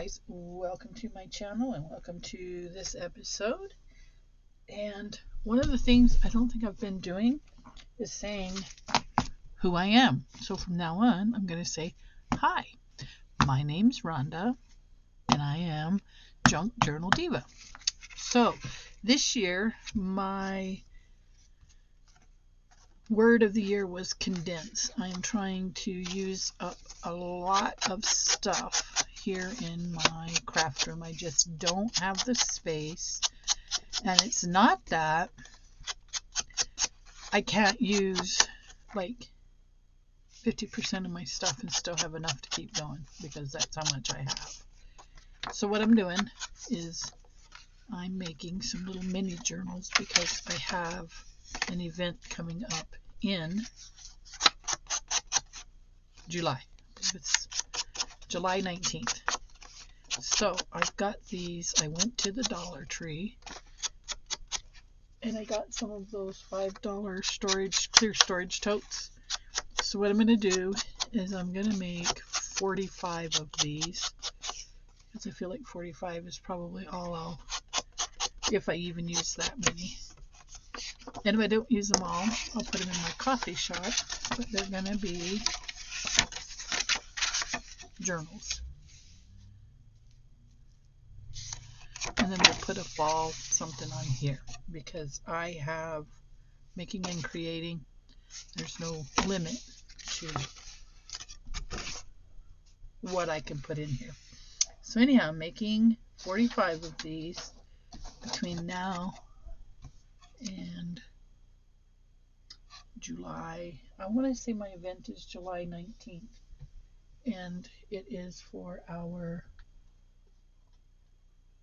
guys, welcome to my channel and welcome to this episode. And one of the things I don't think I've been doing is saying who I am. So from now on, I'm going to say, hi, my name's Rhonda and I am Junk Journal Diva. So this year, my word of the year was condense. I am trying to use up a lot of stuff here in my craft room. I just don't have the space, and it's not that I can't use like 50% of my stuff and still have enough to keep going, because that's how much I have. So what I'm doing is I'm making some little mini journals because I have an event coming up in July. I believe it's July 19th. So I've got these. I went to the Dollar Tree and I got some of those $5 clear storage totes. So what I'm going to do is I'm going to make 45 of these, because I feel like 45 is probably all if I even use that many. And if I don't use them all, I'll put them in my coffee shop, but they're going to be journals. And then we'll put a fall something on here, because I have making and creating. There's no limit to what I can put in here. So anyhow, I'm making 45 of these between now and July. I want to say my event is July 19th, and it is for our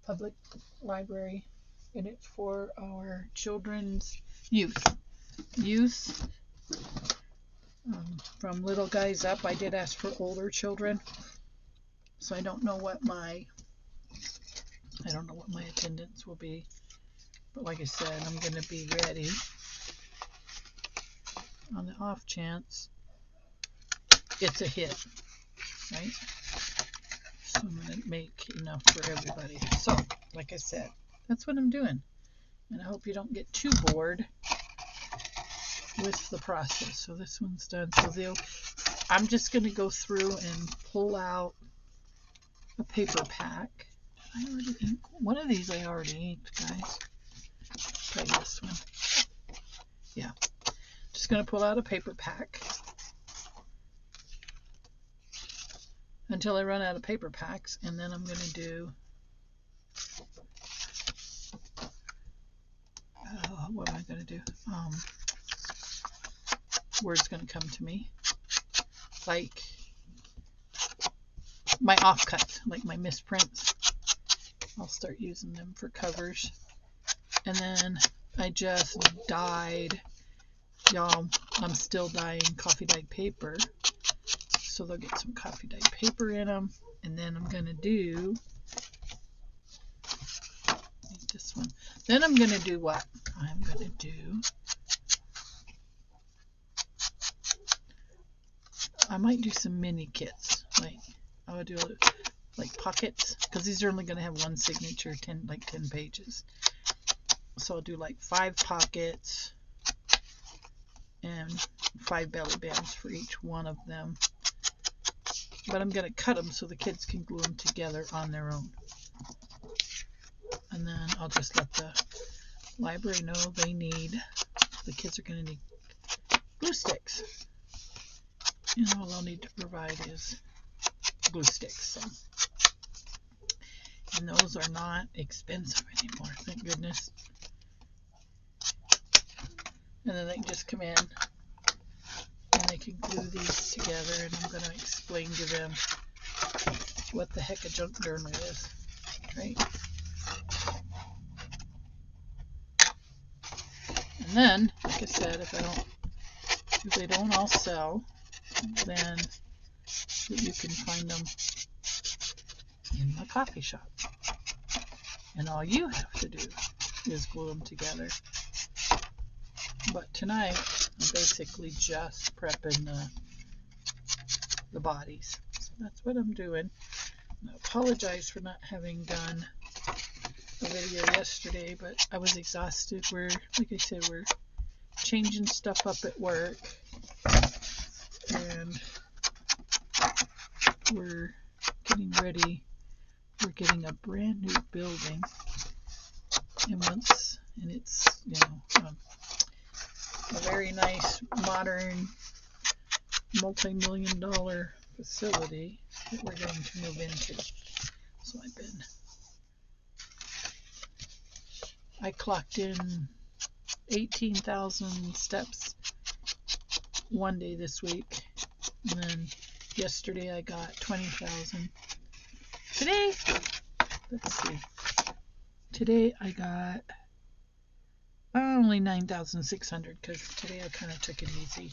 public library, and it's for our children's youth from little guys up. I did ask for older children, so I don't know what my attendance will be, but like I said, I'm going to be ready on the off chance it's a hit, right? So I'm going to make enough for everybody. So like I said, that's what I'm doing, and I hope you don't get too bored with the process. So this one's done. So I'm just going to go through and pull out a paper pack. I already inked one of these. I already inked, guys. Try this one. Yeah, just going to pull out a paper pack until I run out of paper packs, and then I'm going to do what am I going to do? Words going to come to me, like my offcuts, like my misprints. I'll start using them for covers. And then I just dyed, y'all, I'm still dyeing coffee dyed paper, so they'll get some coffee dyed paper in them. And then I'm going to do this one. Then I'm going to do what? I'm going to do, I might do some mini kits. Like I would do like pockets, because these are only going to have one signature, 10 pages. So I'll do like 5 pockets and 5 belly bands for each one of them. But I'm going to cut them so the kids can glue them together on their own. And then I'll just let the library know the kids are going to need glue sticks. And all they'll need to provide is glue sticks. So. And those are not expensive anymore, thank goodness. And then they can just come in and they can glue these together, and I'm going to explain to them what the heck a junk journal is, right? And then, like I said, if they don't all sell, then you can find them in the coffee shop. And all you have to do is glue them together. But tonight, I'm basically just prepping the bodies. So that's what I'm doing. I apologize for not having done a video yesterday, but I was exhausted. Like I said, we're changing stuff up at work, and we're getting ready. We're getting a brand new building, and it's a very nice, modern, multi-million-dollar facility that we're going to move into. So I clocked in 18,000 steps one day this week, and then yesterday I got 20,000. Today, let's see. Today I got only 9,600 because today I kind of took it easy.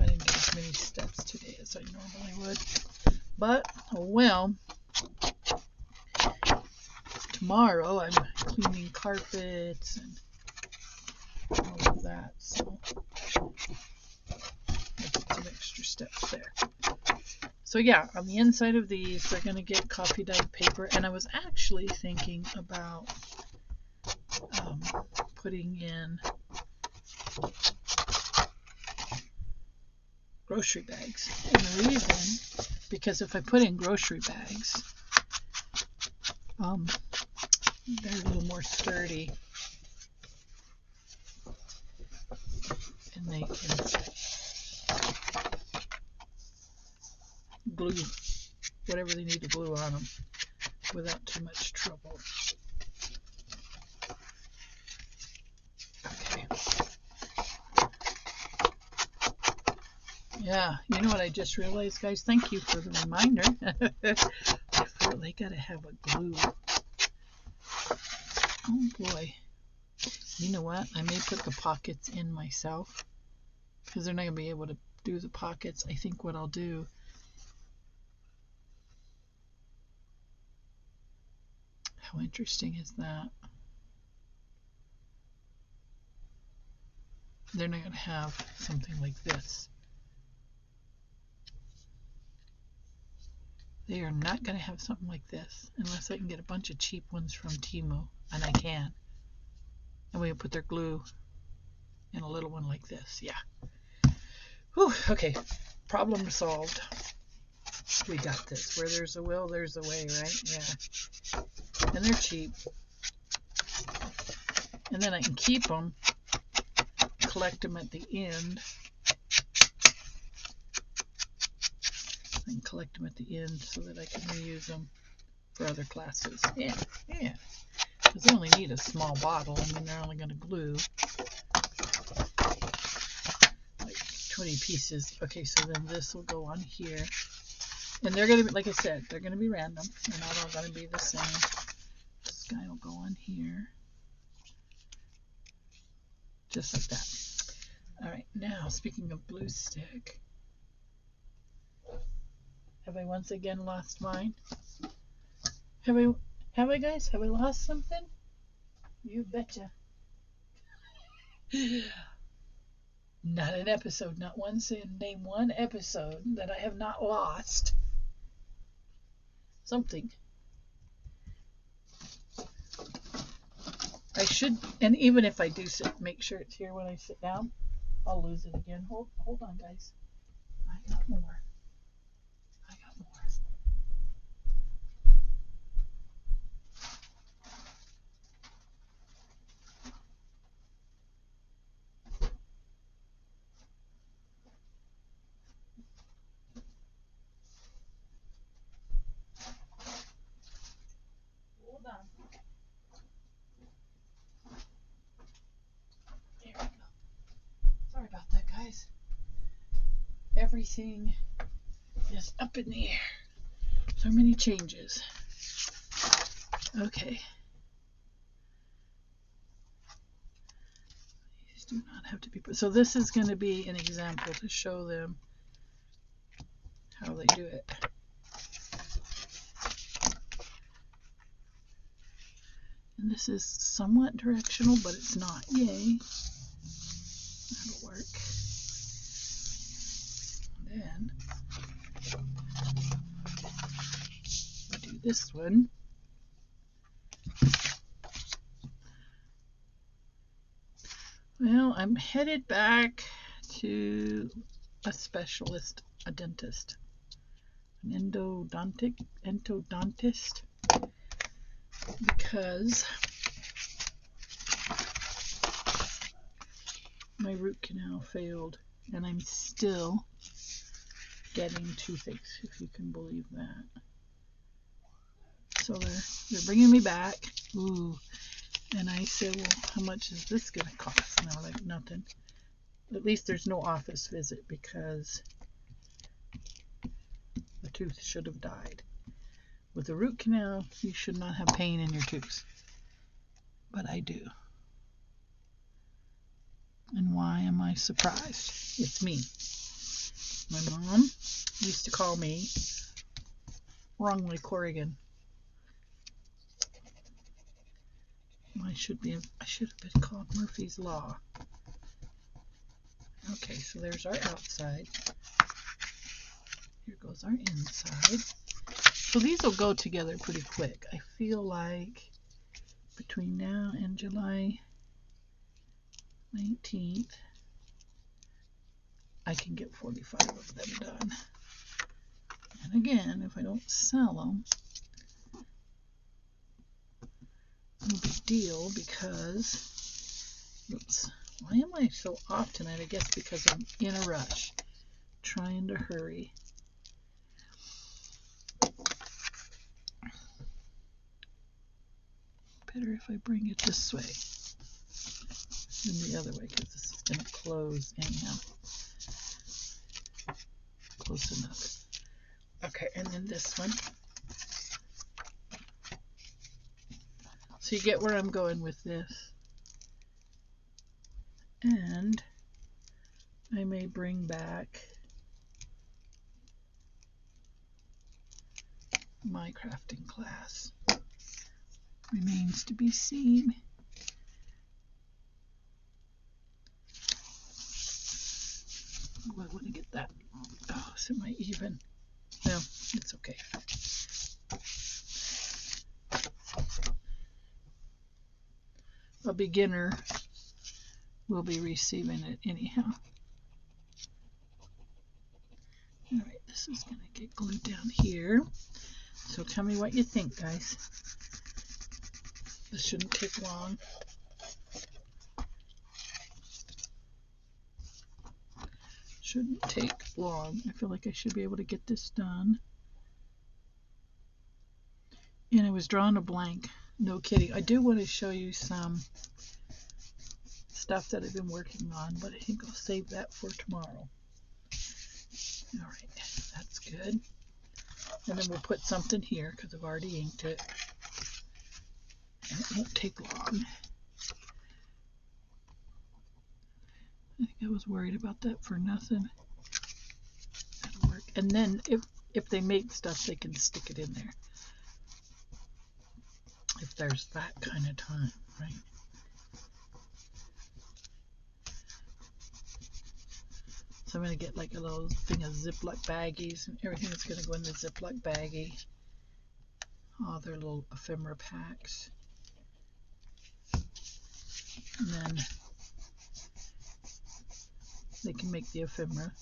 I didn't get as many steps today as I normally would. But, oh well. Tomorrow I'm cleaning carpets and all of that, so I get some extra steps there. So yeah, on the inside of these, they're going to get coffee dyed paper, and I was actually thinking about putting in grocery bags. And the reason, because if I put in grocery bags, they're a little more sturdy, and they can glue whatever they need to glue on them without too much trouble. Okay. Yeah, you know what I just realized, guys? Thank you for the reminder. I feel they gotta have a glue. Oh boy. You know what? I may put the pockets in myself because they're not gonna be able to do the pockets. I think what I'll do, how interesting is that? They're not gonna have something like this. They are not going to have something like this unless I can get a bunch of cheap ones from Temu, and I can. And we can put their glue in a little one like this. Yeah. Whew, okay. Problem solved. We got this. Where there's a will, there's a way, right? Yeah. And they're cheap. And then I can keep them, collect them at the end. I can collect them at the end so that I can reuse them for other classes. Yeah, yeah. Because they only need a small bottle. I mean, they're only going to glue like 20 pieces. Okay, so then this will go on here. And they're going to be, like I said, they're going to be random. They're not all going to be the same. This guy will go on here. Just like that. All right, now speaking of glue stick. Have I once again lost mine? Have I guys? Have I lost something? You betcha. Not an episode, not one sin. Name one episode that I have not lost something. I should, and even if I do sit, make sure it's here when I sit down. I'll lose it again. Hold on, guys. I got more. Hold on. There we go. Sorry about that, guys. Everything is up in the air. So many changes. Okay. These do not have to be put. So this is going to be an example to show them how they do it. And this is somewhat directional, but it's not. Yay. That'll work. Then this one. Well, I'm headed back to a specialist, a dentist, an endodontist, because my root canal failed and I'm still getting toothaches, if you can believe that. So they're bringing me back. Ooh. And I said, well, how much is this going to cost? And they're like, nothing. At least there's no office visit, because the tooth should have died. With a root canal, you should not have pain in your tooth. But I do. And why am I surprised? It's me. My mom used to call me wrongly Corrigan. I should have been called Murphy's Law. Okay, so there's our outside. Here goes our inside. So these will go together pretty quick. I feel like between now and July 19th, I can get 45 of them done. And again, if I don't sell them, no big deal, because, oops, why am I so off tonight? I guess because I'm in a rush, trying to hurry. Better if I bring it this way than the other way, because this is going to close anyhow. Close enough. Okay, and then this one. So you get where I'm going with this. And I may bring back my crafting class. Remains to be seen. Oh, I want to get that. Oh, so am I even? No, it's okay. A beginner will be receiving it anyhow. All right, this is going to get glued down here. So tell me what you think, guys. This shouldn't take long. Shouldn't take long. I feel like I should be able to get this done. And I was drawing a blank. No kidding. I do want to show you some stuff that I've been working on, but I think I'll save that for tomorrow. All right, that's good. And then we'll put something here because I've already inked it. And it won't take long. I think I was worried about that for nothing. That'll work. And then if they make stuff, they can stick it in there. If there's that kind of time, right? So I'm going to get like a little thing of Ziploc baggies, and everything that's going to go in the Ziploc baggie. Oh, they're little ephemera packs. And then they can make the ephemera.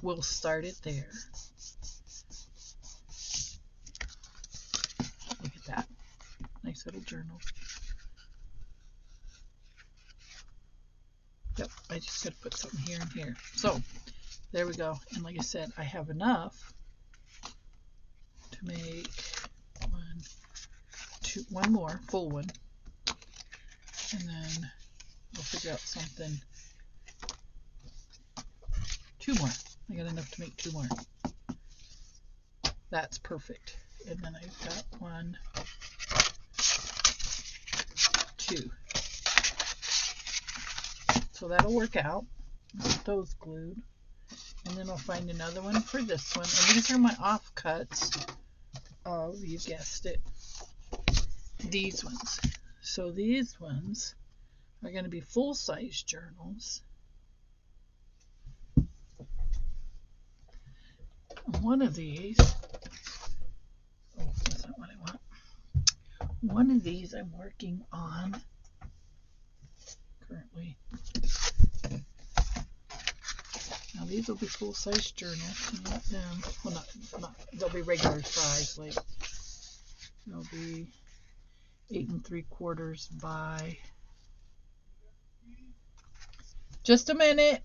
We'll start it there. Look at that. Nice little journal. Yep, I just got to put something here and here. So, there we go. And like I said, I have enough to make one more full one. And then I'll figure out something. 2 more. I got enough to make 2 more. That's perfect. And then I've got 1, 2. So that'll work out. I'll get those glued. And then I'll find another one for this one. And these are my offcuts of, you guessed it, these ones. So these ones are going to be full-size journals. One of these, oh, that's not what I One of these I'm working on currently. Now these will be full-size journals, not them. Well, not they'll be regular size, like they'll be 8 3/4 by. Just a minute.